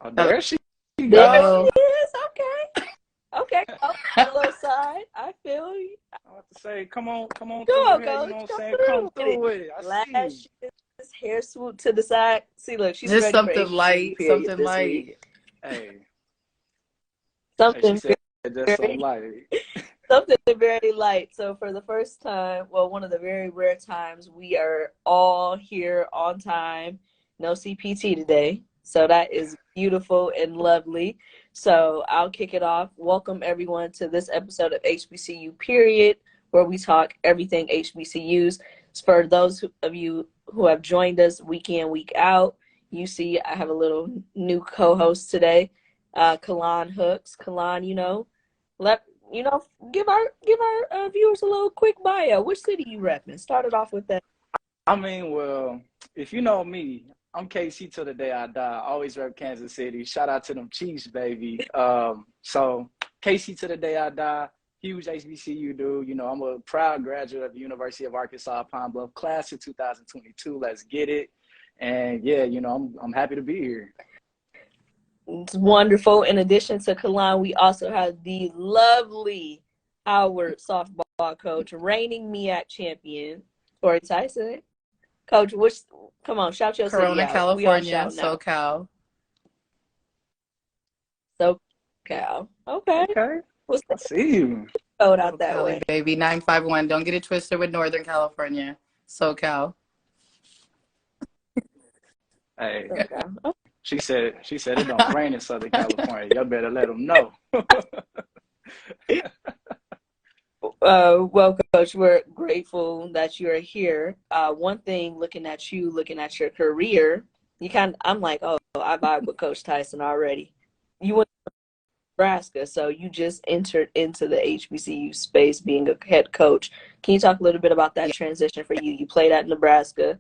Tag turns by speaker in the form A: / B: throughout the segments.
A: Oh, there she
B: There
A: go.
B: she is. Okay. Okay. Oh, a little side. I feel you.
A: I want to say, come on
B: Go
A: through
B: on,
A: here. You
B: coach.
A: know what I'm
B: Come
A: saying?
B: through
A: Come
B: with it.
A: through with it. I see you.
B: Lashes, hair swoop to the side. See, look, she's
C: Just
B: ready for
C: something
B: HBCU
C: light,
B: period
C: something
B: this week.
C: light.
A: Hey, hey, she
B: Something
A: said just some
B: very,
A: light.
B: something very light. So for the first time, well, one of the very rare times, we are all here on time. No CPT today. So that is beautiful and lovely. So I'll kick it off. Welcome everyone to this episode of HBCU period, where we talk everything HBCUs. For those of you who have joined us week in, week out, you see I have a little new co-host today, Kalan Hooks. Kalan, let give our viewers a little quick bio. Which city you repping? Started off with that.
A: I mean, well, if you know me, I'm KC till the day I die. Always rep Kansas City. Shout out to them Chiefs, baby. So KC till the day I die. Huge HBCU dude. You know, I'm a proud graduate of the University of Arkansas Pine Bluff, class of 2022. Let's get it. And yeah, I'm happy to be here.
B: It's wonderful. In addition to Kalan, we also have the lovely Howard softball coach, reigning MEAC champion, Tori Tyson. Coach, come on, shout your city
C: Corona,
B: out. We all
C: California,
B: shouting out.
C: SoCal.
B: SoCal. Okay.
A: Okay.
B: What's
A: I
B: the
A: see you.
B: code out that
C: Cali,
B: way?
C: baby, 951. Don't get it twisted with Northern California, SoCal.
A: Hey,
B: SoCal. Okay.
A: she said it don't rain in Southern California. Y'all better let them know.
B: Well, Coach, we're grateful that you're here. One thing, looking at your career, I'm like, oh, I vibe with Coach Tyson already. You went to Nebraska, so you just entered into the HBCU space being a head coach. Can you talk a little bit about that transition for you? You played at Nebraska,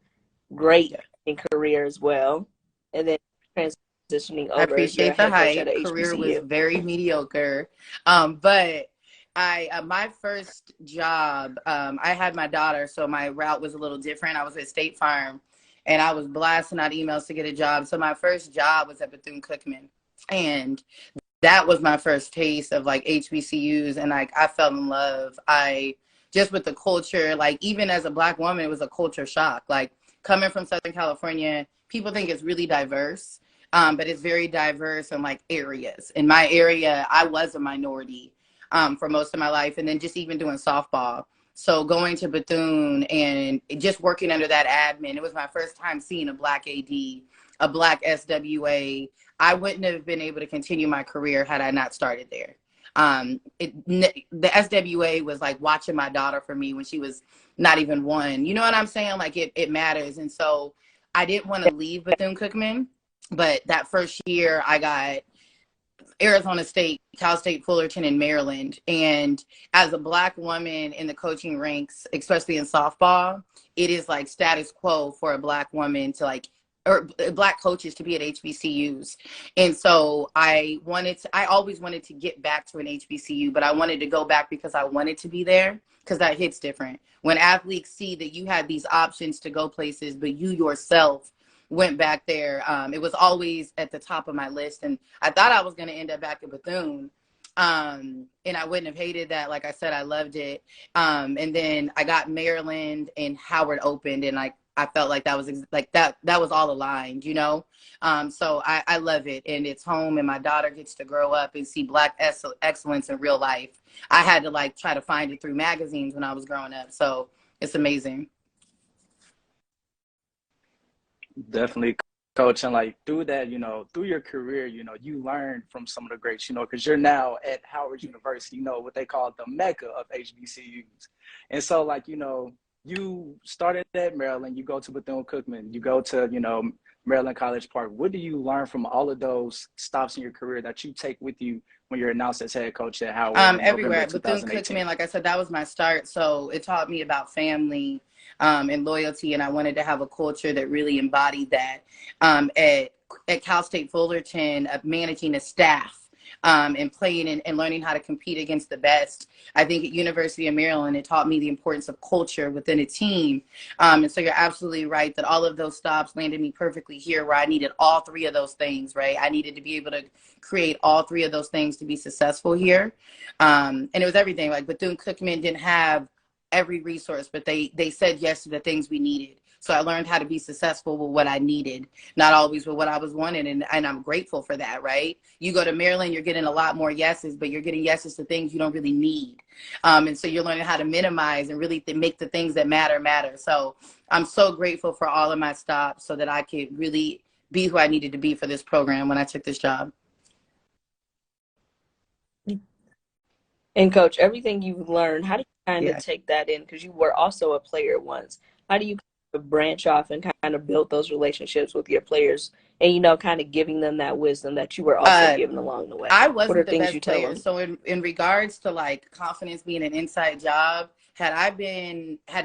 B: great in career as well, and then transitioning over.
C: I appreciate the hype. Career was very mediocre, but my first job, I had my daughter, so my route was a little different. I was at State Farm, and I was blasting out emails to get a job. So my first job was at Bethune-Cookman, and that was my first taste of like HBCUs, and like I fell in love. I just with the culture, like even as a Black woman, it was a culture shock. Like coming from Southern California, people think it's really diverse, but it's very diverse in like areas. In my area, I was a minority for most of my life, and then just even doing softball. So going to Bethune and just working under that admin, it was my first time seeing a Black AD, a Black SWA. I wouldn't have been able to continue my career had I not started there. The SWA was like watching my daughter for me when she was not even one. You know what I'm saying? Like it matters. And so I didn't want to leave Bethune-Cookman, but that first year I got Arizona State, Cal State Fullerton, and Maryland. And as a Black woman in the coaching ranks, especially in softball, it is like status quo for a Black woman to like, or Black coaches to be at HBCUs. And so I always wanted to get back to an HBCU, but I wanted to go back because I wanted to be there, because that hits different. When athletes see that you have these options to go places, but you yourself went back there, it was always at the top of my list. And I thought I was going to end up back at Bethune. And I wouldn't have hated that. Like I said, I loved it. And then I got Maryland and Howard opened, and I felt like that was that was all aligned, you know? So I love it, and it's home, and my daughter gets to grow up and see Black excellence in real life. I had to like try to find it through magazines when I was growing up. So it's amazing.
A: Definitely, coach. And like through that, through your career, you learn from some of the greats, because you're now at Howard University, what they call the Mecca of HBCUs. And so like, you started at Maryland, you go to Bethune-Cookman, you go to, Maryland College Park. What do you learn from all of those stops in your career that you take with you when you're announced as head coach at Howard?
C: Everywhere. Bethune-Cookman, like I said, that was my start. So it taught me about family and loyalty, and I wanted to have a culture that really embodied that. At Cal State Fullerton, managing a staff, and playing and learning how to compete against the best. I think at University of Maryland, it taught me the importance of culture within a team. And so you're absolutely right that all of those stops landed me perfectly here, where I needed all three of those things, right? I needed to be able to create all three of those things to be successful here. And it was everything. Like Bethune-Cookman didn't have every resource, but they said yes to the things we needed. So I learned how to be successful with what I needed, not always with what I was wanting. And I'm grateful for that, right? You go to Maryland, you're getting a lot more yeses, but you're getting yeses to things you don't really need. And so you're learning how to minimize and really make the things that matter. So I'm so grateful for all of my stops so that I could really be who I needed to be for this program when I took this job.
B: And Coach, everything you've learned, how do you kind of take that in? Because you were also a player once. How do you branch off and kind of build those relationships with your players and, you know, kind of giving them that wisdom that you were also given along the way?
C: I wasn't the best player. So in regards to like confidence being an inside job, had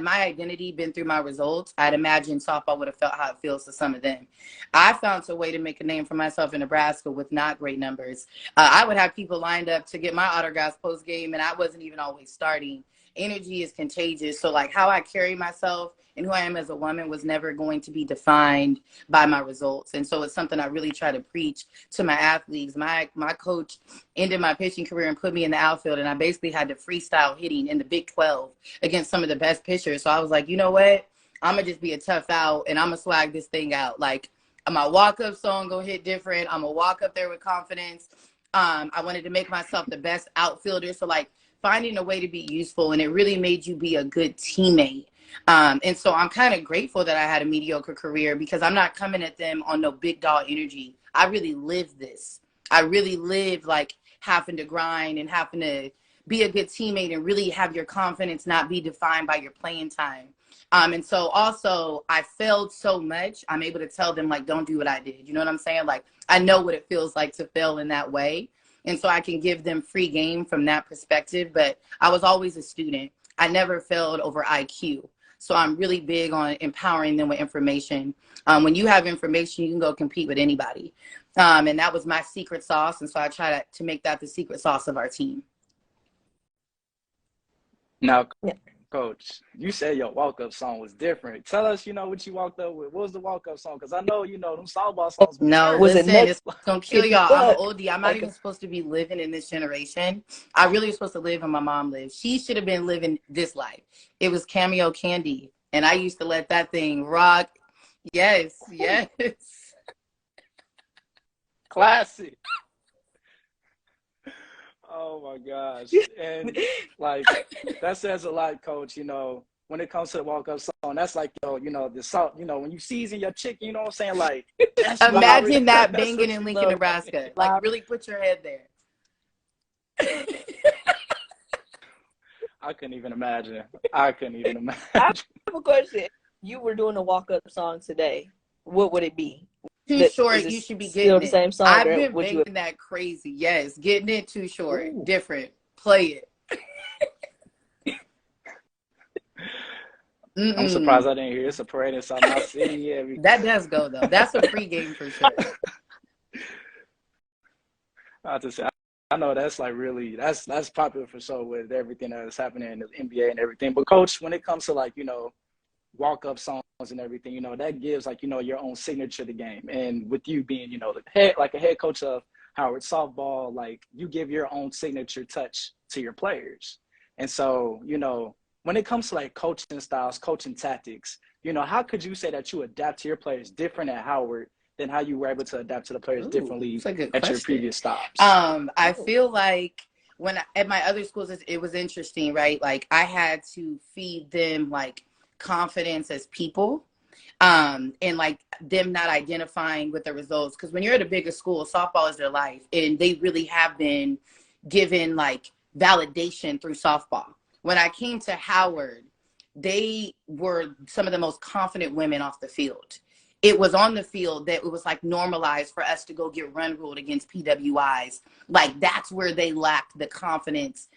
C: my identity been through my results, I'd imagine softball would have felt how it feels to some of them. I found a way to make a name for myself in Nebraska with not great numbers. I would have people lined up to get my autographs post game, and I wasn't even always starting. Energy is contagious. So like how I carry myself and who I am as a woman was never going to be defined by my results. And so it's something I really try to preach to my athletes. My coach ended my pitching career and put me in the outfield, and I basically had to freestyle hitting in the Big 12 against some of the best pitchers. So I was like, you know what? I'm going to just be a tough out, and I'm going to swag this thing out. Like, my walk-up song going to hit different. I'm going to walk up there with confidence. I wanted to make myself the best outfielder. So, like, finding a way to be useful, and it really made you be a good teammate. And so I'm kind of grateful that I had a mediocre career, because I'm not coming at them on no big dog energy. I really live this. I really live like having to grind and having to be a good teammate and really have your confidence not be defined by your playing time. And so also I failed so much, I'm able to tell them, like, don't do what I did. You know what I'm saying? Like, I know what it feels like to fail in that way. And so I can give them free game from that perspective. But I was always a student. I never failed over IQ. So I'm really big on empowering them with information. When you have information, you can go compete with anybody. And that was my secret sauce. And so I try to make that the secret sauce of our team.
A: Now, Coach, you said your walk-up song was different. Tell us, you know, what you walked up with. What was the walk-up song? Because I know, you know, them softball songs.
C: No, listen, it's going to kill y'all. I'm an oldie. I'm not even supposed to be living in this generation. I really was supposed to live when my mom lived. She should have been living this life. It was Cameo Candy, and I used to let that thing rock. Yes.
A: Classic. Oh my gosh. And like, that says a lot, Coach. You know, when it comes to the walk-up song, that's like, you know, the salt, you know, when you season your chicken, you know what I'm saying? Like,
C: imagine that banging in Lincoln, Nebraska. Like, really put your head there.
A: I couldn't even imagine. I
B: have a question. You were doing a walk-up song today. What would it be?
C: Too short, you should be getting
B: the same song.
C: I've been making that crazy. Yes, getting it too short. Ooh. Different. Play it.
A: I'm surprised I didn't hear it's a parade in South Mount City. Yeah,
C: that does go though. That's a free game for sure.
A: I know that's like really that's popular for sure with everything that's happening in the NBA and everything. But Coach, when it comes to like, you know, walk-up songs and everything, you know, that gives like, you know, your own signature to the game. And with you being, you know, a head coach of Howard softball, like, you give your own signature touch to your players. And so, you know, when it comes to like coaching styles, coaching tactics, you know, how could you say that you adapt to your players different at Howard than how you were able to adapt to the players differently at your previous stops?
C: I feel like at my other schools, it was interesting, right? Like, I had to feed them like confidence as people, and like them not identifying with the results. Because when you're at a bigger school, softball is their life, and they really have been given like validation through softball. When I came to Howard, they were some of the most confident women off the field. It was on the field that it was like normalized for us to go get run ruled against PWIs. Like, that's where they lacked the confidence,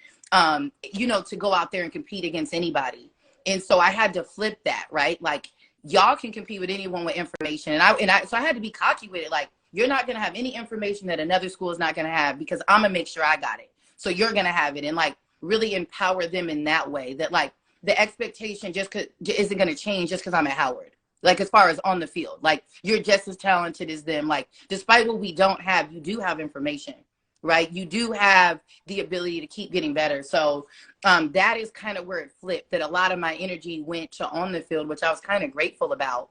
C: you know, to go out there and compete against anybody. And so I had to flip that, right? Like, y'all can compete with anyone with information. So I had to be cocky with it. Like, you're not going to have any information that another school is not going to have, because I'm going to make sure I got it. So you're going to have it. And like really empower them in that way, that like the expectation isn't going to change just because I'm at Howard. Like as far as on the field, like you're just as talented as them. Like despite what we don't have, you do have information, right? You do have the ability to keep getting better. So that is kind of where it flipped, that a lot of my energy went to on the field, which I was kind of grateful about,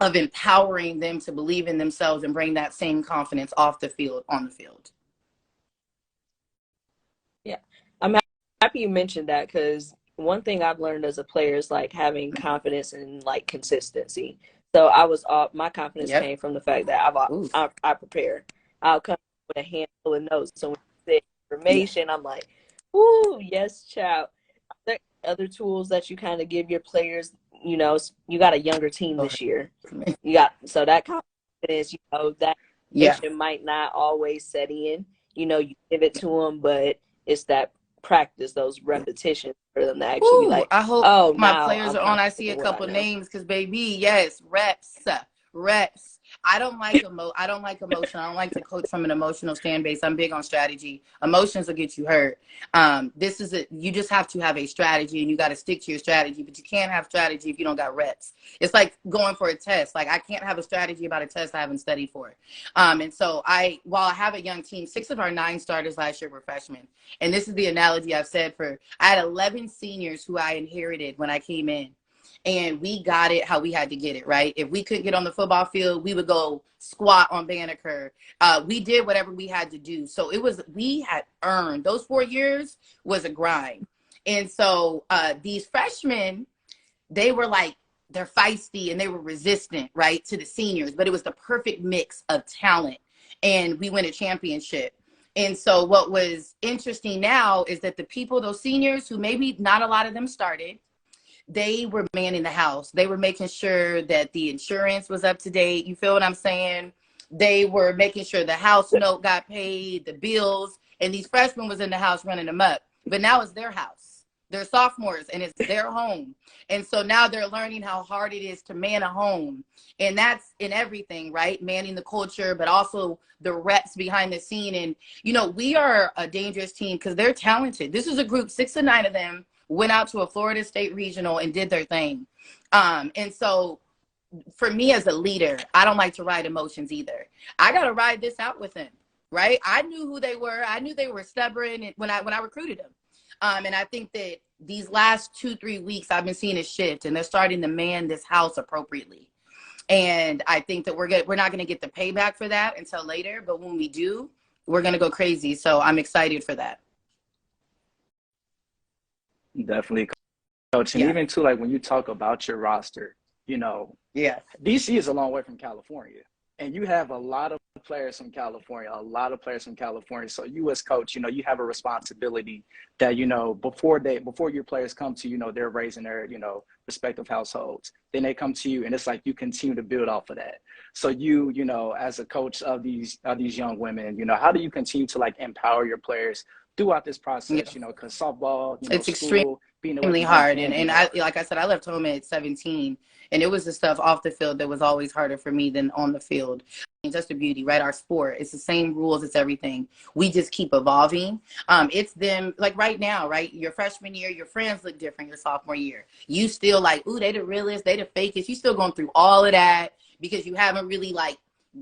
C: of empowering them to believe in themselves and bring that same confidence off the field, on the field.
B: Yeah, I'm happy you mentioned that, because one thing I've learned as a player is like having confidence and like consistency. So my confidence came from the fact that I prepare. I'll come with a handful of notes. So when you say information, I'm like, ooh, yes, child. Are there other tools that you kind of give your players? You know, you got a younger team this year. So that confidence, you know, that information might not always set in. You know, you give it to them, but it's that practice, those repetitions for them to actually be like,
C: I hope my players are on. I see a couple names, because baby, yes, reps. I don't like emotion. I don't like to coach from an emotional stand base. I'm big on strategy. Emotions will get you hurt. You just have to have a strategy, and you got to stick to your strategy, but you can't have strategy if you don't got reps. It's like going for a test. Like I can't have a strategy about a test I haven't studied for. And so while I have a young team, 6 of our 9 starters last year were freshmen. And this is the analogy I've said I had 11 seniors who I inherited when I came in. And we got it how we had to get it, right? If we couldn't get on the football field, we would go squat on Banneker. We did whatever we had to do. So we had earned. Those 4 years was a grind. And so these freshmen, they're feisty and they were resistant, right, to the seniors. But it was the perfect mix of talent. And we win a championship. And so what was interesting now is that those seniors who maybe not a lot of them started, they were manning the house. They were making sure that the insurance was up to date. You feel what I'm saying? They were making sure the house note got paid, the bills, and these freshmen was in the house running them up. But now it's their house. They're sophomores and it's their home. And so now they're learning how hard it is to man a home. And that's in everything, right? Manning the culture, but also the reps behind the scene. And, you know, we are a dangerous team because they're talented. This is a group, 6 of 9 of them went out to a Florida State regional and did their thing. And so for me as a leader, I don't like to ride emotions either. I got to ride this out with them, right? I knew who they were. I knew they were stubborn when I recruited them. And I think that these last 2-3 weeks, I've been seeing a shift, and they're starting to man this house appropriately. And I think that we're not going to get the payback for that until later. But when we do, we're going to go crazy. So I'm excited for that.
A: Definitely, Coach. And even too, like when you talk about your roster, you know, DC is a long way from California, and you have a lot of players from California, So you as coach, you know, you have a responsibility that, you know, before your players come to you, know, they're raising their, you know, respective households. Then they come to you, and it's like you continue to build off of that. So you know, as a coach of these young women, you know, how do you continue to like empower your players throughout this process, you know, because softball, you know,
C: it's extremely hard. And I, like I said, I left home at 17, and it was the stuff off the field that was always harder for me than on the field. It's just the beauty, right? Our sport, it's the same rules, it's everything. We just keep evolving. It's them, like right now, right? Your freshman year, your friends look different your sophomore year. You still like, ooh, they the realest, they the fakest. You still going through all of that because you haven't really like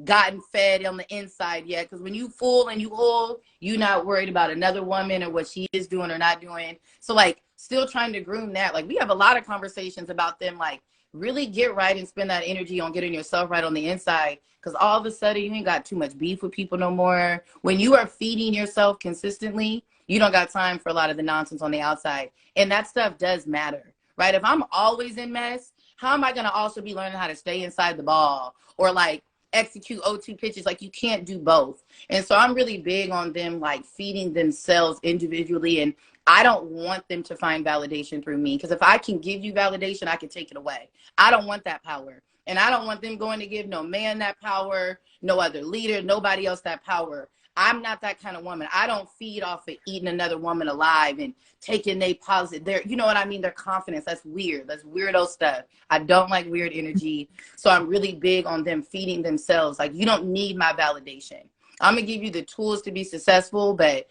C: gotten fed on the inside yet, because when you full and you whole, you're not worried about another woman or what she is doing or not doing. So like still trying to groom that. Like we have a lot of conversations about them, like really get right and spend that energy on getting yourself right on the inside, because all of a sudden you ain't got too much beef with people no more. When you are feeding yourself consistently, you don't got time for a lot of the nonsense on the outside, and that stuff does matter, right? If I'm always in mess, how am I going to also be learning how to stay inside the ball or like execute 0-2 pitches? Like you can't do both. And so I'm really big on them like feeding themselves individually, and I don't want them to find validation through me, because if I can give you validation, I can take it away. I don't want that power. And I don't want them going to give no man that power, no other leader, nobody else that power. I'm not that kind of woman. I don't feed off of eating another woman alive and taking their positive, you know what I mean? Their confidence. That's weird. That's weirdo stuff. I don't like weird energy. So I'm really big on them feeding themselves. Like, you don't need my validation. I'm going to give you the tools to be successful. But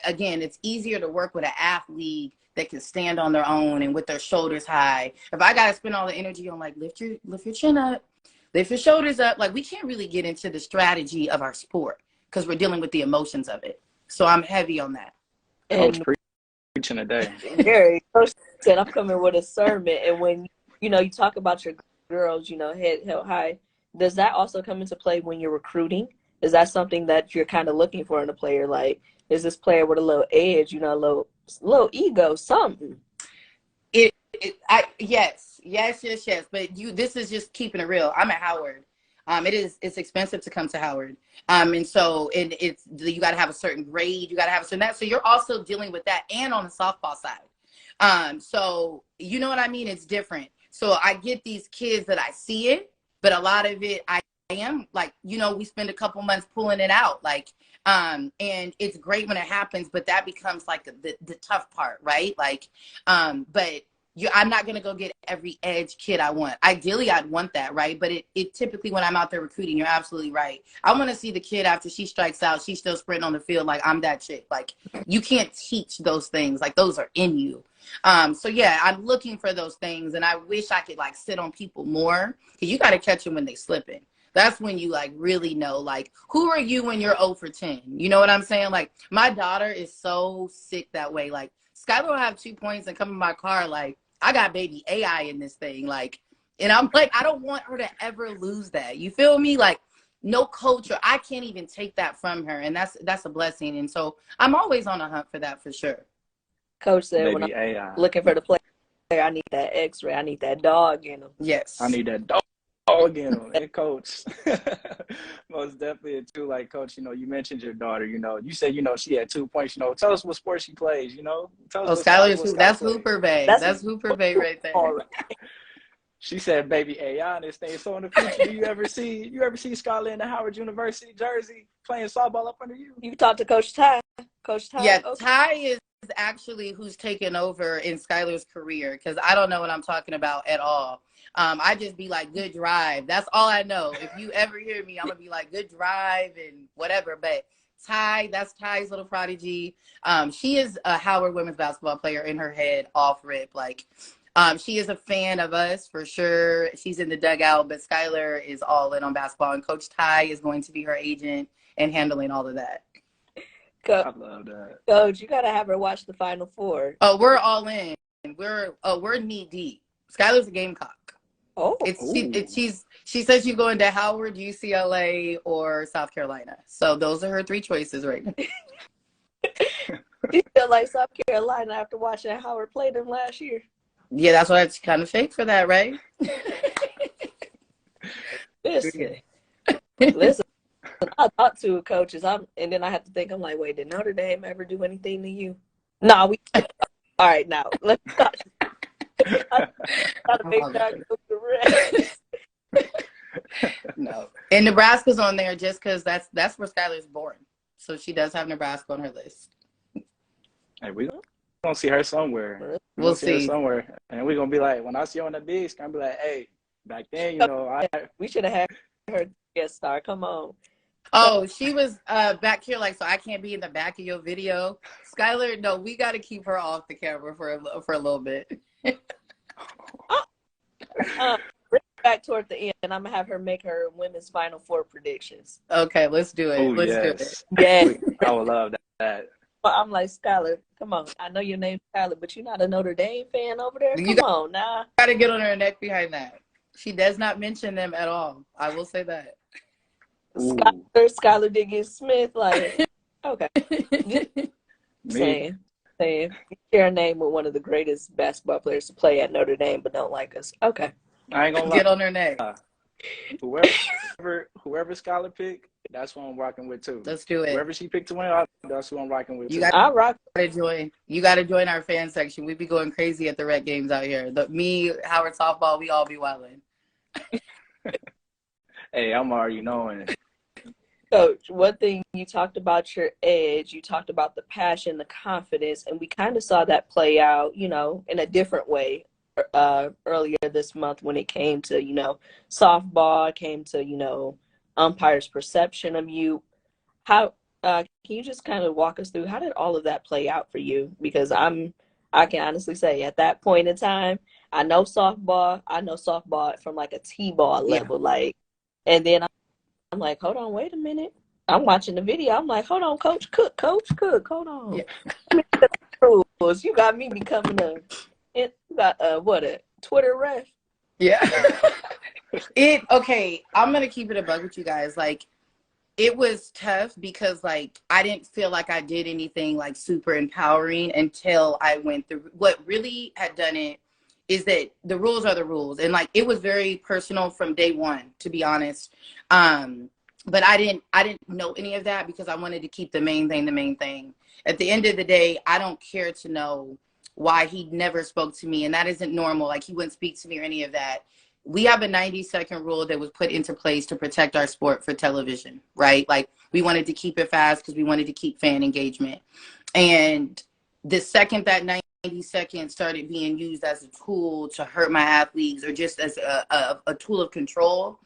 C: again, it's easier to work with an athlete that can stand on their own and with their shoulders high. If I got to spend all the energy on like, lift your chin up, lift your shoulders up. Like, we can't really get into the strategy of our sport, because we're dealing with the emotions of it. So I'm heavy on that.
A: Coach preaching today.
B: Gary, Coach said, I'm coming with a sermon. And when, you know, you talk about your girls, you know, head held high, does that also come into play when you're recruiting? Is that something that you're kind of looking for in a player? Like, is this player with a little edge, you know, a little ego, something?
C: Yes. But this is just keeping it real. I'm at Howard. It's expensive to come to Howard. And so it's, you got to have a certain grade. You got to have a certain that. So you're also dealing with that, and on the softball side. So you know what I mean? It's different. So I get these kids that I see it, but a lot of it, I am like, you know, we spend a couple months pulling it out. Like, and it's great when it happens, but that becomes like the tough part, right? Like, but I'm not going to go get every edge kid I want. Ideally, I'd want that, right? But it typically, when I'm out there recruiting, you're absolutely right. I want to see the kid after she strikes out, she's still sprinting on the field like, I'm that chick. Like, you can't teach those things. Like, those are in you. So, yeah, I'm looking for those things, and I wish I could, like, sit on people more, because you got to catch them when they slipping. That's when you, like, really know, like, who are you when you're 0 for 10? You know what I'm saying? Like, my daughter is so sick that way. Like, Skylar will have 2 points and come in my car like, I got baby AI in this thing. Like, and I'm like, I don't want her to ever lose that. You feel me? Like, no culture. I can't even take that from her. And that's a blessing. And so I'm always on a hunt for that, for sure.
B: Coach said,
A: Baby
B: when I'm
A: AI.
B: looking for the player, I need that X-ray. I need that dog in them.
C: Yes.
A: I need that dog in them. And Coach, most definitely too. Like, Coach, you know, you mentioned your daughter. You know, you said, you know, she had 2 points. You know, tell us what sport she plays. You know, tell us.
C: Skylar, that's Hooper Bay. That's Hooper Bay right there.
B: All right.
A: She said, "Baby AI in this thing." So in the future, do you ever see Skylar in the Howard University jersey playing softball up under you?
B: You talked to Coach Ty. Coach Ty.
C: Yeah, okay. Ty is actually who's taken over in Skylar's career, because I don't know what I'm talking about at all. I just be like, good drive. That's all I know. If you ever hear me, I'm gonna be like, good drive and whatever. But Ty, that's Ty's little prodigy. She is a Howard women's basketball player in her head, off rip. Like, she is a fan of us for sure. She's in the dugout, but Skylar is all in on basketball, and Coach Ty is going to be her agent and handling all of that.
A: I love that.
B: Coach, you gotta have her watch the Final Four.
C: Oh, we're all in. We're knee deep. Skylar's a Gamecock.
B: Oh,
C: she says she's going to Howard, UCLA, or South Carolina. So those are her 3 choices right now.
B: You feel like South Carolina after watching Howard play them last year?
C: Yeah, that's why it's kind of fake for that, right?
B: Listen, I talk to coaches, and then I have to think, I'm like, wait, did Notre Dame ever do anything to you? No, we. All right, now let's stop.
C: No, and Nebraska's on there just because that's where Skylar's born, so she does have Nebraska on her list.
A: Hey, we gonna see her somewhere.
C: We'll see
A: her somewhere, and we're gonna be like, when I see her on the beach, I'm gonna be like, hey, back then, you know,
B: we should have had her guest star. Come on.
C: Oh, she was back here, like, so I can't be in the back of your video. Skylar, no, we got to keep her off the camera for a little bit.
B: Bring back toward the end, and I'm gonna have her make her women's Final Four predictions.
C: Okay, let's do it.
A: Ooh,
C: let's
A: yes.
C: do it.
B: Yeah,
A: I would love that.
B: But I'm like, Skylar, come on. I know your name's Skylar, but you're not a Notre Dame fan over there. Come on, now.
C: Got to get on her neck behind that. She does not mention them at all. I will say that.
B: Skylar Diggins Smith, like, okay. saying you share a name with one of the greatest basketball players to play at Notre Dame, but don't like us. Okay.
A: I ain't gonna
C: get on her neck.
A: Whoever Skylar pick, that's what I'm rocking with too.
C: Let's do it.
A: Whoever she picked to win, that's who I'm rocking with.
C: You
A: got
C: to join. You got to join our fan section. We be going crazy at the rec games out here. Me, Howard softball, we all be wilding.
A: Hey, I'm already knowing.
B: Coach, one thing you talked about your edge, you talked about the passion, the confidence, and we kind of saw that play out, you know, in a different way earlier this month when it came to, you know, softball, came to, you know, umpires' perception of you. How can you just kind of walk us through how did all of that play out for you? Because I can honestly say at that point in time, I know softball from like a T-ball
C: Yeah.
B: level, like, and then I'm like, hold on, wait a minute. I'm watching the video. I'm like, hold on, Coach Cook, hold on.
C: Yeah.
B: Rules. You got me becoming you got what a Twitter ref.
C: Yeah. Okay, I'm gonna keep it a bug with you guys. Like, it was tough because like I didn't feel like I did anything like super empowering until I went through. What really had done it is that the rules are the rules, and like it was very personal from day one, to be honest. But I didn't know any of that because I wanted to keep the main thing the main thing. At the end of the day, I don't care to know why he never spoke to me, and that isn't normal. Like, he wouldn't speak to me or any of that. We have a 90-second rule that was put into place to protect our sport for television, right? Like, we wanted to keep it fast because we wanted to keep fan engagement. And the second that 90 seconds started being used as a tool to hurt my athletes or just as a tool of control,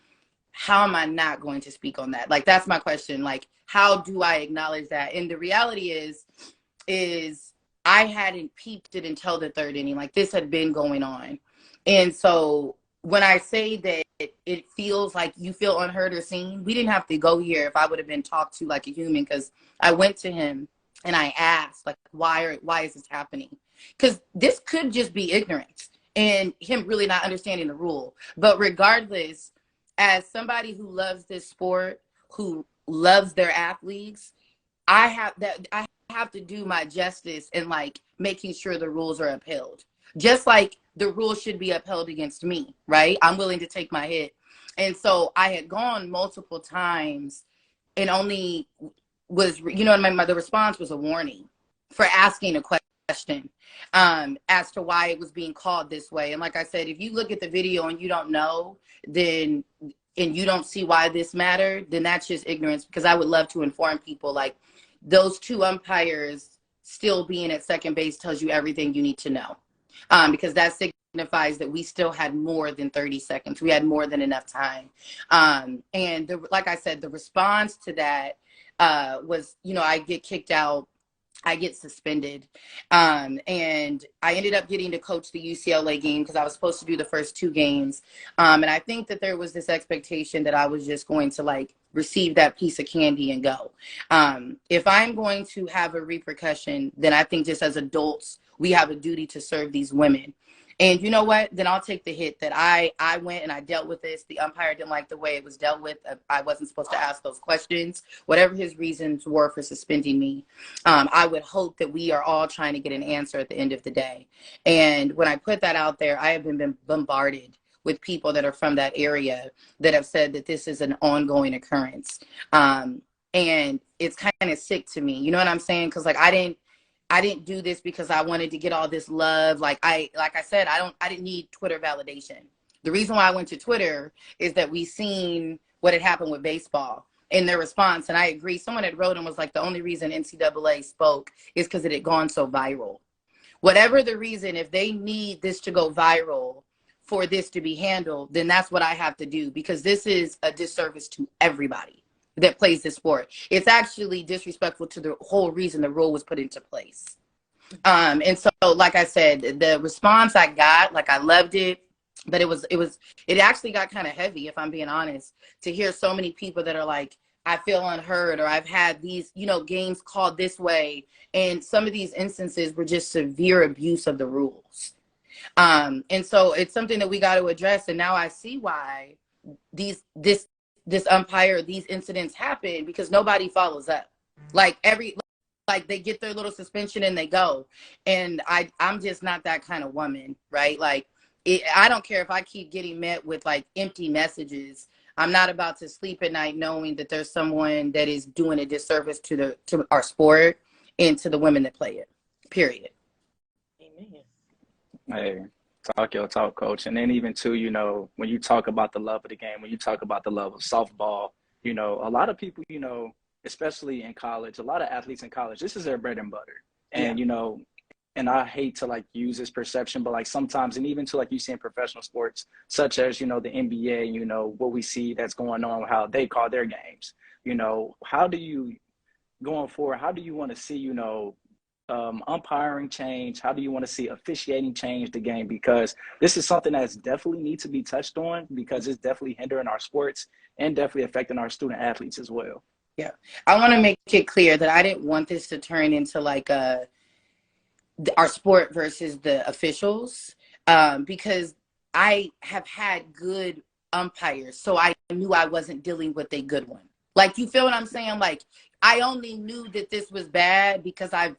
C: how am I not going to speak on that? Like, that's my question. Like, how do I acknowledge that? And the reality is I hadn't peeped it until the third inning. Like, this had been going on. And so when I say that it feels like you feel unheard or seen, we didn't have to go here if I would have been talked to like a human, because I went to him and I asked, like, why is this happening? Because this could just be ignorance and him really not understanding the rule. But regardless, as somebody who loves this sport, who loves their athletes, I have to do my justice in like making sure the rules are upheld. Just like the rules should be upheld against me, right? I'm willing to take my hit. And so I had gone multiple times and only was, you know, the response was a warning for asking a question as to why it was being called this way. And like I said, if you look at the video and you don't know, and you don't see why this mattered, then that's just ignorance, because I would love to inform people, like, those two umpires still being at second base tells you everything you need to know. Because that signifies that we still had more than 30 seconds. We had more than enough time. And like I said, the response to that was, you know, I get kicked out, I get suspended. And I ended up getting to coach the UCLA game because I was supposed to do the first two games. And I think that there was this expectation that I was just going to like receive that piece of candy and go. If I'm going to have a repercussion, then I think just as adults, we have a duty to serve these women. And you know what? Then I'll take the hit that I went and I dealt with this. The umpire didn't like the way it was dealt with. I wasn't supposed to ask those questions. Whatever his reasons were for suspending me, I would hope that we are all trying to get an answer at the end of the day. And when I put that out there, I have been bombarded with people that are from that area that have said that this is an ongoing occurrence. And it's kind of sick to me. You know what I'm saying? Because like I didn't do this because I wanted to get all this love. Like I said, I didn't need Twitter validation. The reason why I went to Twitter is that we seen what had happened with baseball in their response. And I agree. Someone had wrote and was like, the only reason NCAA spoke is because it had gone so viral. Whatever the reason, if they need this to go viral for this to be handled, then that's what I have to do, because this is a disservice to everybody that plays this sport. It's actually disrespectful to the whole reason the rule was put into place. And so, like I said, the response I got, like, I loved it, but it actually got kind of heavy, if I'm being honest, to hear so many people that are like, I feel unheard, or I've had these, you know, games called this way. And some of these instances were just severe abuse of the rules. And so it's something that we got to address. And now I see why this umpire, these incidents happen, because nobody follows up. Like they get their little suspension and they go. And I'm just not that kind of woman, right? Like, I don't care if I keep getting met with like empty messages. I'm not about to sleep at night knowing that there's someone that is doing a disservice to our sport and to the women that play it, period.
B: Amen.
A: Hey, Talk your talk, coach. And then even too, when you talk about the love of the game, when you talk about the love of softball, a lot of people, especially in college, a lot of athletes in college, this is their bread and butter. And, and I hate to like use this perception, but like sometimes, and even to like you see in professional sports, such as, the NBA, what we see that's going on, how they call their games, how do you, going forward, how do you want to see, umpiring change? How do you want to see officiating change the game? Because this is something that's definitely needs to be touched on, because it's definitely hindering our sports and definitely affecting our student athletes as well.
C: Yeah. I want to make it clear that I didn't want this to turn into like our sport versus the officials, because I have had good umpires, so I knew I wasn't dealing with a good one. Like, you feel what I'm saying? Like, I only knew that this was bad because I've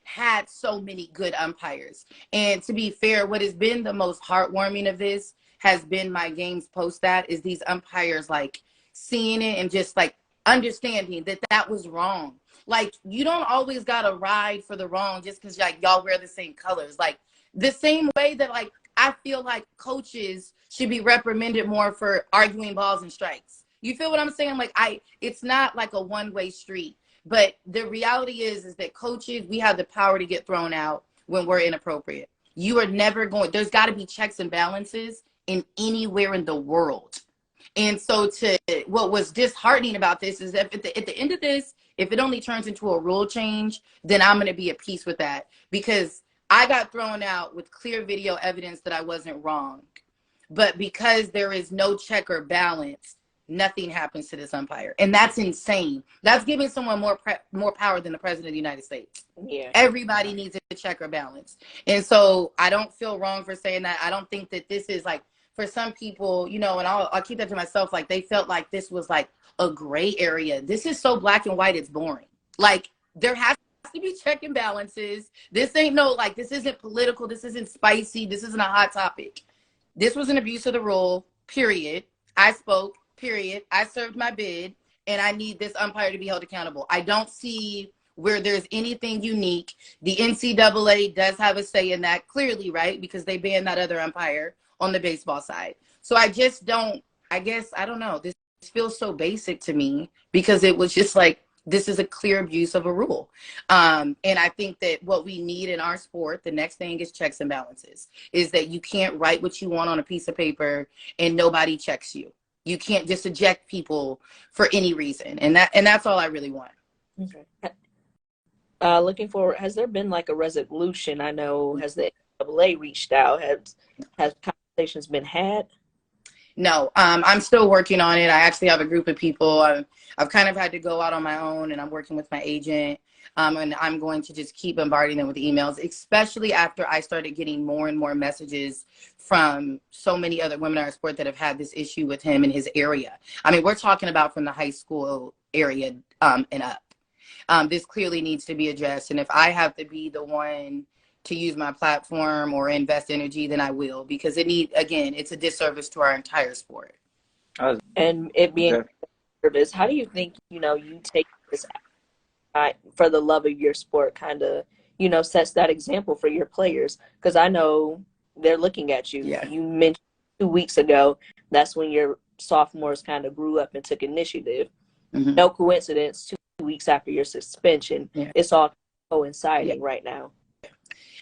C: had so many good umpires. And to be fair, what has been the most heartwarming of this has been my games post that is these umpires like seeing it and just like understanding that that was wrong. Like, you don't always gotta ride for the wrong just because like y'all wear the same colors. Like, the same way that like I feel like coaches should be reprimanded more for arguing balls and strikes. You feel what I'm saying? Like, it's not like a one-way street. But the reality is that coaches, we have the power to get thrown out when we're inappropriate. You are never going, there's got to be checks and balances in anywhere in the world. And so what was disheartening about this is that at the end of this, if it only turns into a rule change, then I'm going to be at peace with that, because I got thrown out with clear video evidence that I wasn't wrong. But because there is no check or balance, nothing happens to this umpire. And that's insane. That's giving someone more power than the president of the United States.
B: Yeah.
C: Everybody needs a check or balance. And so I don't feel wrong for saying that. I don't think that this is like, for some people, and I'll keep that to myself, like they felt like this was like a gray area. This is so black and white, it's boring. Like, there has to be check and balances. This ain't this isn't political. This isn't spicy. This isn't a hot topic. This was an abuse of the rule, period. I spoke. Period. I served my bid, and I need this umpire to be held accountable. I don't see where there's anything unique. The NCAA does have a say in that, clearly, right? Because they banned that other umpire on the baseball side. So I just don't, I don't know. This feels so basic to me, because it was just like, this is a clear abuse of a rule. And I think that what we need in our sport, the next thing is checks and balances, is that you can't write what you want on a piece of paper and nobody checks you. You can't just eject people for any reason. And that's all I really want.
B: Okay. Looking forward, has there been like a resolution? I know, has the NCAA reached out? Has conversations been had?
C: No, I'm still working on it. I actually have a group of people. I've kind of had to go out on my own, and I'm working with my agent. And I'm going to just keep bombarding them with emails, especially after I started getting more and more messages from so many other women in our sport that have had this issue with him in his area. I mean, we're talking about from the high school area and up. This clearly needs to be addressed. And if I have to be the one to use my platform or invest energy, then I will, because it's a disservice to our entire sport.
B: And it being a service, how do you think, you take this for the love of your sport, kind of, sets that example for your players? Because I know they're looking at you.
C: Yeah.
B: You mentioned 2 weeks ago, that's when your sophomores kind of grew up and took initiative. Mm-hmm. No coincidence, 2 weeks after your suspension, It's all coinciding right now.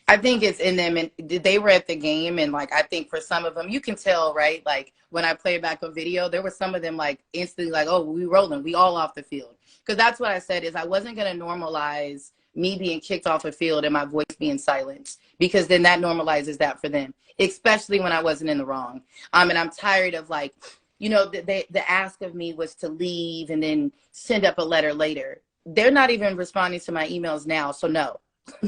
C: I think it's in them, and they were at the game, and like I think for some of them, you can tell, right? Like when I play back a video, there were some of them like instantly like, oh, we rolling, we all off the field. Because that's what I said, is I wasn't going to normalize me being kicked off the field and my voice being silenced, because then that normalizes that for them, especially when I wasn't in the wrong. And I'm tired of like, the ask of me was to leave and then send up a letter later. They're not even responding to my emails now, so no.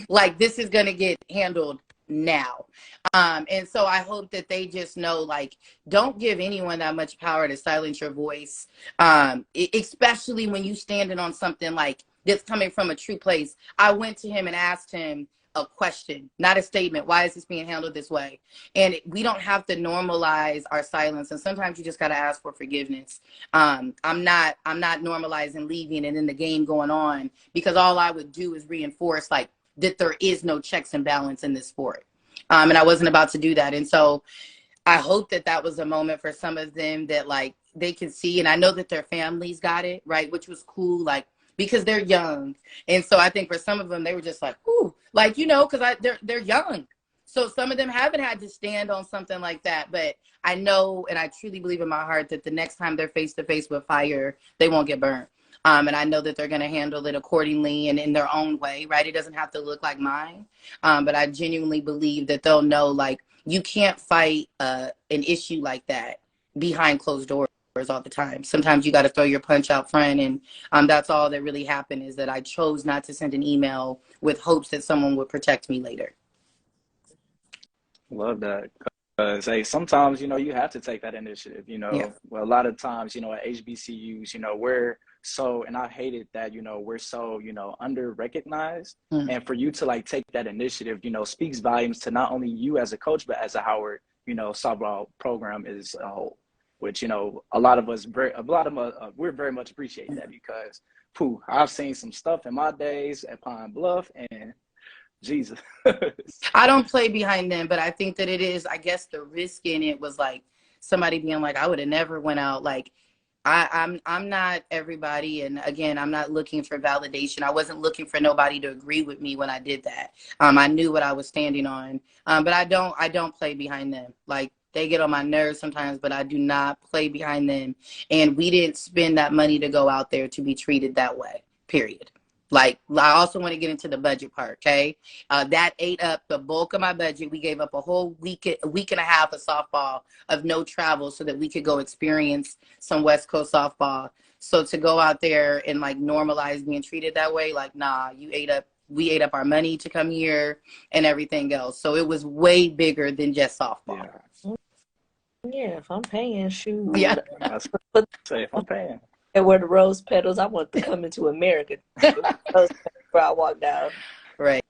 C: Like, this is going to get handled now. And so I hope that they just know, like, don't give anyone that much power to silence your voice, especially when you standing on something like that's coming from a true place. I went to him and asked him a question, not a statement. Why is this being handled this way? And we don't have to normalize our silence. And sometimes you just got to ask for forgiveness. I'm not normalizing leaving and then the game going on, because all I would do is reinforce like that there is no checks and balance in this sport. And I wasn't about to do that. And so I hope that that was a moment for some of them that like they can see. And I know that their families got it, right, which was cool, like, because they're young. And so I think for some of them, they were just like, ooh, like, you know, because they're young. So some of them haven't had to stand on something like that. But I know, and I truly believe in my heart that the next time they're face to face with fire, they won't get burned. And I know that they're going to handle it accordingly and in their own way, right? It doesn't have to look like mine. But I genuinely believe that they'll know, like, you can't fight an issue like that behind closed doors all the time. Sometimes you got to throw your punch out front. And that's all that really happened, is that I chose not to send an email with hopes that someone would protect me later.
A: Love that. Because, hey, sometimes, you know, you have to take that initiative, you know.
C: Yeah.
A: Well, a lot of times, you know, at HBCUs, you know, we're so, and I hated that, you know, we're so, you know, under-recognized. And for you to, like, take that initiative, you know, speaks volumes to not only you as a coach, but as a Howard, you know, softball program as a whole, which, you know, we're very much appreciate that, because, I've seen some stuff in my days at Pine Bluff, and Jesus.
C: I don't play behind them, but I think that it is, I guess the risk in it was like somebody being like, I would have never went out. Like, I'm not everybody. And again, I'm not looking for validation. I wasn't looking for nobody to agree with me when I did that. I knew what I was standing on. But I don't play behind them. Like, they get on my nerves sometimes, but I do not play behind them. And we didn't spend that money to go out there to be treated that way, period. Like, I also want to get into the budget part, okay? That ate up the bulk of my budget. We gave up a whole week and a half of softball, of no travel, so that we could go experience some West Coast softball. So to go out there and, like, normalize being treated that way, like, nah, we ate up our money to come here and everything else. So it was way bigger than just softball.
B: Yeah, if I'm paying, shoot.
C: Yeah.
A: Say, if I'm paying.
B: And where the rose petals, I want to come into America. Before I walk down.
C: Right.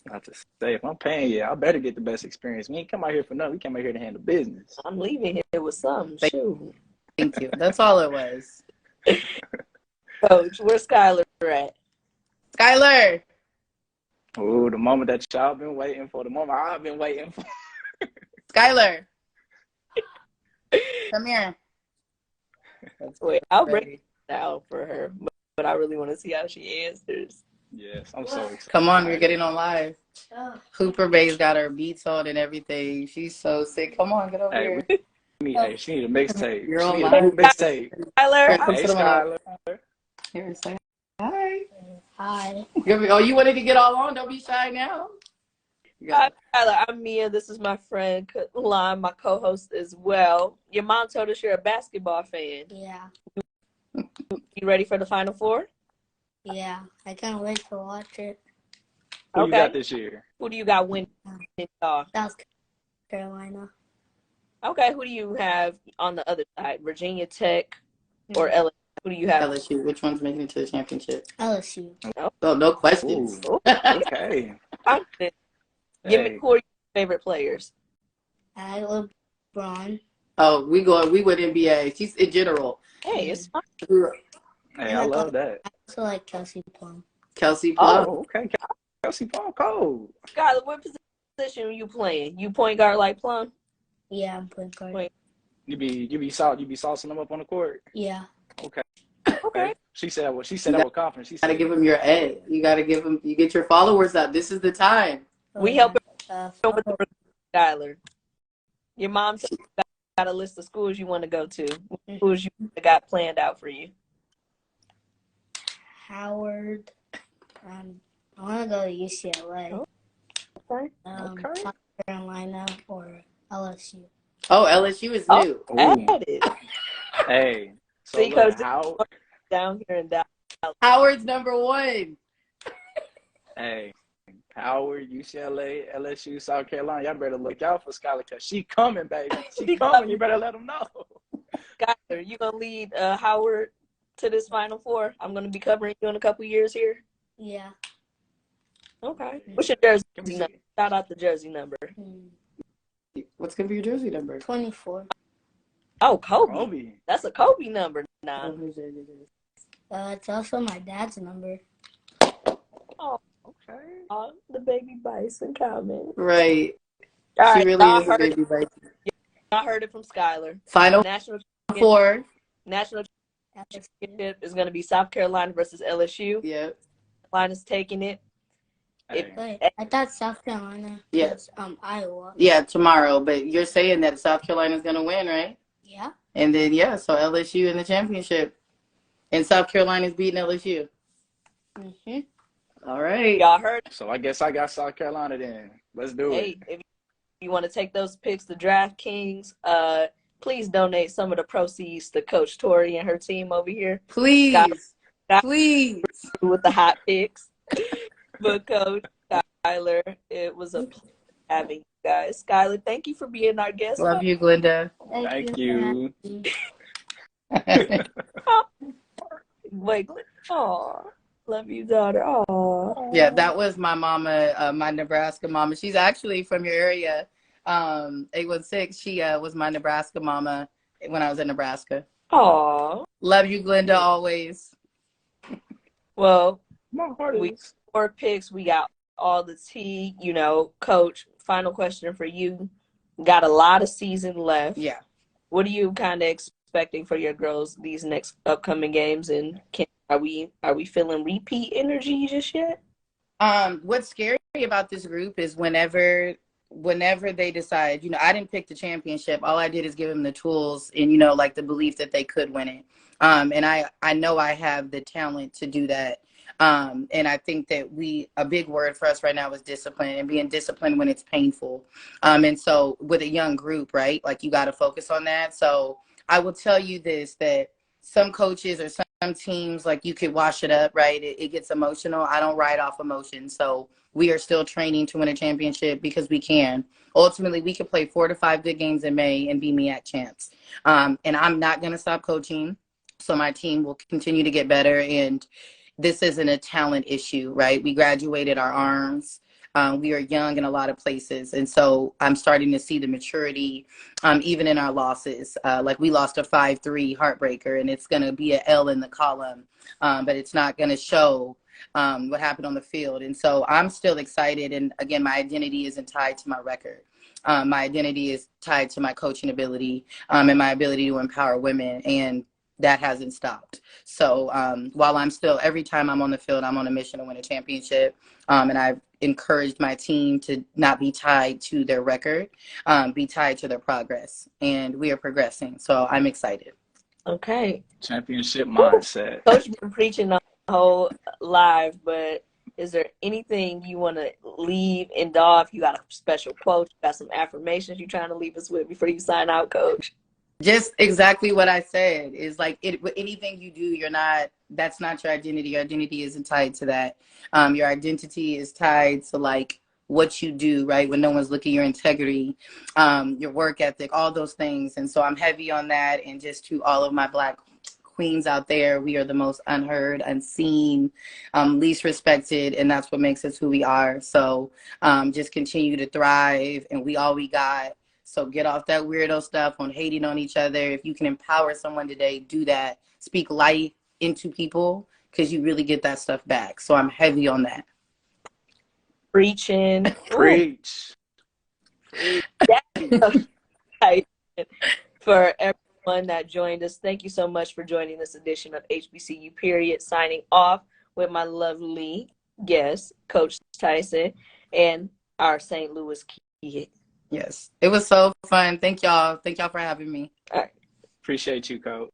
A: Not to say, if I'm paying, yeah, I better get the best experience. We ain't come out here for nothing. We came out here to handle business.
B: I'm leaving here with something. Shoot.
C: Thank you. That's all it was.
B: Coach, where's Skylar at?
C: Skylar.
A: Oh, the moment that y'all been waiting for. The moment I've been waiting for.
C: Skylar. Come here.
B: Wait, I'll break it down for her, but I really want to see how she answers.
A: Yes, I'm so excited.
C: Come on, we're getting on live. Hooper Bay's got her beats on and everything. She's so sick. Come on, get over here.
A: She need a mixtape.
C: You're
A: she
C: on
A: need
C: live.
A: a mixtape.
B: Skylar.
A: Hey, Skylar.
C: Here, say hi.
D: Hi.
C: Oh, you wanted to get all on? Don't be shy now.
B: Hi, Skylar. I'm Mia. This is my friend Kalan, my co-host as well. Your mom told us you're a basketball fan.
D: Yeah.
B: You ready for the Final Four?
D: Yeah. I can't wait to watch it.
A: Who you got this year?
B: Who do you got winning?
D: South Carolina.
B: Okay. Who do you have on the other side? Virginia Tech or LSU? Who do you have?
C: LSU. Which one's making it to the championship?
D: LSU.
C: Oh, no questions.
A: Ooh, okay.
B: Give me who are your favorite players?
D: I love LeBron.
C: Oh, we with NBA. She's in general.
B: Hey, it's fine.
A: Hey, I love that.
D: I also like Kelsey Plum.
C: Kelsey Plum.
A: Oh, okay. Kelsey Plum, cold.
B: Skylar, what position are you playing? You point guard like Plum?
D: Yeah, I'm point guard.
A: You be saucing them up on the court?
D: Yeah.
B: Okay.
A: She said that with confidence. She said,
C: Gotta give them your A. You gotta give them. You get your followers up. This is the time.
B: We help with the Skylar. Your mom got a list of schools you want to go to. Schools you got planned out for you?
D: Howard. I want to go to UCLA.
B: Okay.
D: South Carolina or LSU.
C: Oh, LSU is new.
B: At it.
A: Hey. So
B: See,
A: look, how
B: down here in Dallas.
C: Howard's #1.
A: Hey. Howard, UCLA, LSU, South Carolina. Y'all better look out for Skylar, because she coming, baby. She coming. You better let them know.
B: Skylar, you going to lead Howard to this Final Four? I'm going to be covering you in a couple years here.
D: Yeah.
B: Okay. What's your jersey number? Shout out the jersey number.
C: What's going to be your jersey number?
D: 24.
B: Oh, Kobe. That's a Kobe number now.
D: It's also my dad's number.
B: Oh, okay. The baby bison comment.
C: Right.
B: All
C: She
B: right,
C: really is a baby baby.
B: y'all heard it from Skylar.
C: Final
B: National
C: four.
B: National championship is going to be South Carolina versus LSU.
C: Yep.
B: Carolina's taking it.
D: Wait, I thought South Carolina was Iowa.
C: Yeah, tomorrow. But you're saying that South Carolina's going to win, right?
D: Yeah.
C: And then, so LSU in the championship. And South Carolina's beating LSU.
D: Mm-hmm.
C: All right.
B: Y'all heard.
A: So I guess I got South Carolina then. Let's do it.
B: If you want to take those picks to DraftKings, please donate some of the proceeds to Coach Tori and her team over here.
C: Please. Please.
B: With the hot picks. But Coach Skylar, it was a pleasure having you guys. Skylar, thank you for being our guest.
C: Love you, Glenda.
A: Thank you.
B: Wait, love you, daughter. Aw.
C: Yeah, that was my mama, my Nebraska mama. She's actually from your area. 816. She was my Nebraska mama when I was in Nebraska.
B: Aw.
C: Love you, Glenda, always.
B: Well,
A: My heart is.
B: 4 picks. We got all the tea. You know, Coach, final question for you. Got a lot of season left.
C: Yeah.
B: What are you kind of expecting for your girls these next upcoming games? And are we feeling repeat energy just yet?
C: What's scary about this group is whenever they decide, I didn't pick the championship. All I did is give them the tools and, like the belief that they could win it. And I know I have the talent to do that. And I think that a big word for us right now is discipline, and being disciplined when it's painful. And so with a young group, right, like you got to focus on that. So I will tell you this, that some coaches or some teams, like you could wash it up, right? It gets emotional. I don't ride off emotion. So we are still training to win a championship because we can. Ultimately, we could play 4 to 5 good games in May and be MEAC champs. And I'm not going to stop coaching. So my team will continue to get better. And this isn't a talent issue, right? We graduated our arms. We are young in a lot of places. And so I'm starting to see the maturity, even in our losses. Like we lost a 5-3 heartbreaker, and it's going to be an L in the column, but it's not going to show what happened on the field. And so I'm still excited. And again, my identity isn't tied to my record. My identity is tied to my coaching ability and my ability to empower women. And that hasn't stopped. So while I'm still, every time I'm on the field, I'm on a mission to win a championship. And I've encouraged my team to not be tied to their record, be tied to their progress. And we are progressing. So I'm excited.
B: Okay.
A: Championship mindset.
B: Coach been preaching the whole live, but is there anything you want to leave in off? You got a special quote, you got some affirmations you're trying to leave us with before you sign out, Coach?
C: Just exactly what I said is like anything you do, that's not your identity. Your identity isn't tied to that. Your identity is tied to like what you do, right? When no one's looking, your integrity, your work ethic, all those things. And so I'm heavy on that. And just to all of my Black queens out there, we are the most unheard, unseen, least respected. And that's what makes us who we are. So just continue to thrive, and we all we got. So get off that weirdo stuff on hating on each other. If you can empower someone today, do that. Speak life into people, because you really get that stuff back. So I'm heavy on that.
B: Preaching.
A: Preach.
B: For everyone that joined us, thank you so much for joining this edition of HBCU Period. Signing off with my lovely guest, Coach Tyson, and our St. Louis kid.
C: Yes, it was so fun. Thank y'all. Thank y'all for having me.
B: All right.
A: Appreciate you, Coach.